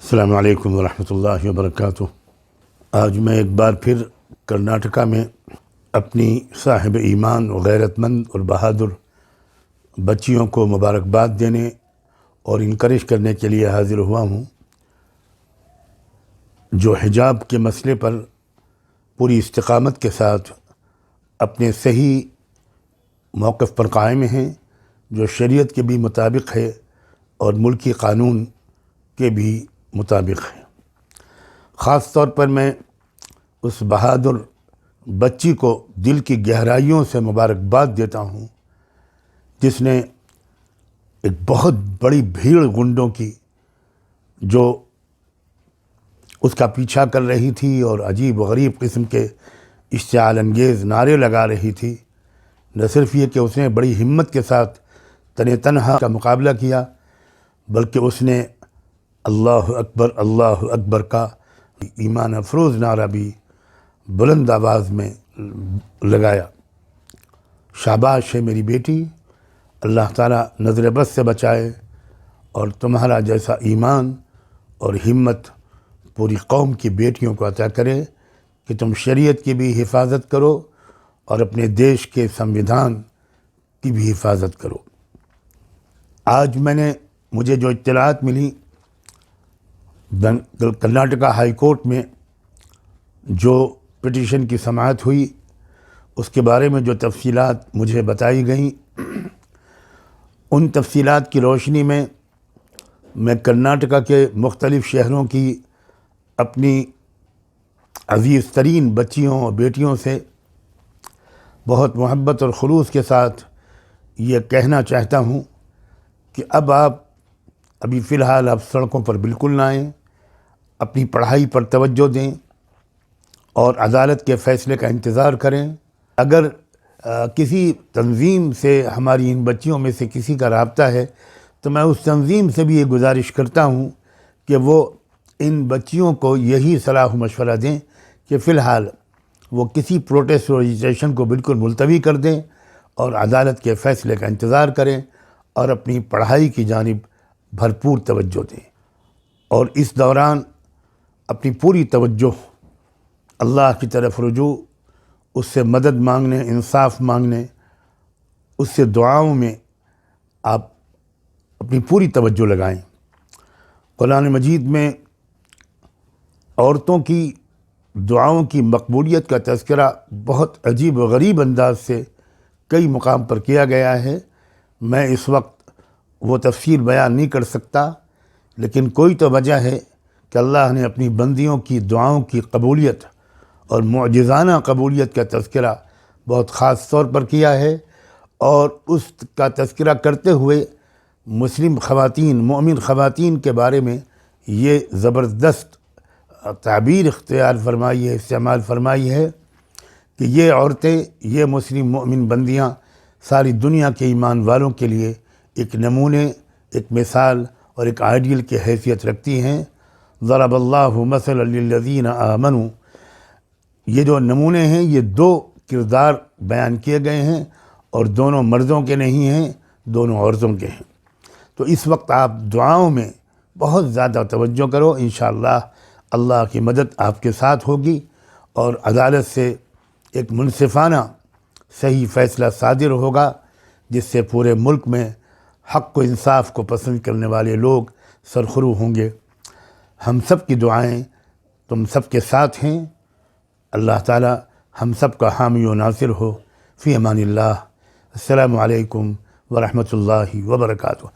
السلام علیکم ورحمۃ اللہ وبرکاتہ۔ آج میں ایک بار پھر کرناٹکا میں اپنی صاحب ایمان و غیرت مند اور بہادر بچیوں کو مبارکباد دینے اور انکریج کرنے کے لیے حاضر ہوا ہوں، جو حجاب کے مسئلے پر پوری استقامت کے ساتھ اپنے صحیح موقف پر قائم ہیں، جو شریعت کے بھی مطابق ہے اور ملکی قانون کے بھی مطابق ہے۔ خاص طور پر میں اس بہادر بچی کو دل کی گہرائیوں سے مبارکباد دیتا ہوں، جس نے ایک بہت بڑی بھیڑ گنڈوں کی جو اس کا پیچھا کر رہی تھی اور عجیب و غریب قسم کے اشتعال انگیز نعرے لگا رہی تھی، نہ صرف یہ کہ اس نے بڑی ہمت کے ساتھ تنہا کا مقابلہ کیا، بلکہ اس نے اللہ اکبر کا ایمان افروز نعرہ بھی بلند آواز میں لگایا۔ شاباش ہے میری بیٹی، اللہ تعالیٰ نظر بد سے بچائے اور تمہارا جیسا ایمان اور ہمت پوری قوم کی بیٹیوں کو عطا کرے کہ تم شریعت کی بھی حفاظت کرو اور اپنے دیش کے سنویدھان کی بھی حفاظت کرو۔ آج مجھے جو اطلاعات ملی، کرناٹکا ہائی کورٹ میں جو پٹیشن کی سماعت ہوئی، اس کے بارے میں جو تفصیلات مجھے بتائی گئیں، ان تفصیلات کی روشنی میں کرناٹکا کے مختلف شہروں کی اپنی عزیز ترین بچیوں اور بیٹیوں سے بہت محبت اور خلوص کے ساتھ یہ کہنا چاہتا ہوں کہ ابھی فی الحال آپ سڑکوں پر بالکل نہ آئیں، اپنی پڑھائی پر توجہ دیں اور عدالت کے فیصلے کا انتظار کریں۔ اگر کسی تنظیم سے ہماری ان بچیوں میں سے کسی کا رابطہ ہے تو میں اس تنظیم سے بھی یہ گزارش کرتا ہوں کہ وہ ان بچیوں کو یہی صلاح و مشورہ دیں کہ فی الحال وہ کسی پروٹیسٹ اور رجسٹریشن کو بالکل ملتوی کر دیں اور عدالت کے فیصلے کا انتظار کریں اور اپنی پڑھائی کی جانب بھرپور توجہ دیں، اور اس دوران اپنی پوری توجہ اللہ کی طرف رجوع، اس سے مدد مانگنے، انصاف مانگنے، اس سے دعاؤں میں آپ اپنی پوری توجہ لگائیں۔ قرآن مجید میں عورتوں کی دعاؤں کی مقبولیت کا تذکرہ بہت عجیب و غریب انداز سے کئی مقام پر کیا گیا ہے۔ میں اس وقت وہ تفصیل بیان نہیں کر سکتا، لیکن کوئی تو وجہ ہے کہ اللہ نے اپنی بندیوں کی دعاؤں کی قبولیت اور معجزانہ قبولیت کا تذکرہ بہت خاص طور پر کیا ہے، اور اس کا تذکرہ کرتے ہوئے مسلم خواتین، مومن خواتین کے بارے میں یہ زبردست تعبیر اختیار فرمائی ہے، استعمال فرمائی ہے کہ یہ عورتیں، یہ مسلم مومن بندیاں ساری دنیا کے ایمان والوں کے لیے ایک نمونے، ایک مثال اور ایک آئیڈیل کی حیثیت رکھتی ہیں۔ ضرب اللہ مثلا للذین آمنوا، یہ جو نمونے ہیں یہ دو کردار بیان کیے گئے ہیں، اور دونوں مردوں کے نہیں ہیں، دونوں عورتوں کے ہیں۔ تو اس وقت آپ دعاؤں میں بہت زیادہ توجہ کرو، انشاءاللہ اللہ کی مدد آپ کے ساتھ ہوگی اور عدالت سے ایک منصفانہ صحیح فیصلہ صادر ہوگا، جس سے پورے ملک میں حق و انصاف کو پسند کرنے والے لوگ سرخرو ہوں گے۔ ہم سب کی دعائیں تم سب کے ساتھ ہیں۔ اللہ تعالی ہم سب کا حامی و ناصر ہو۔ فی امان اللہ۔ السلام علیکم ورحمۃ اللہ وبرکاتہ۔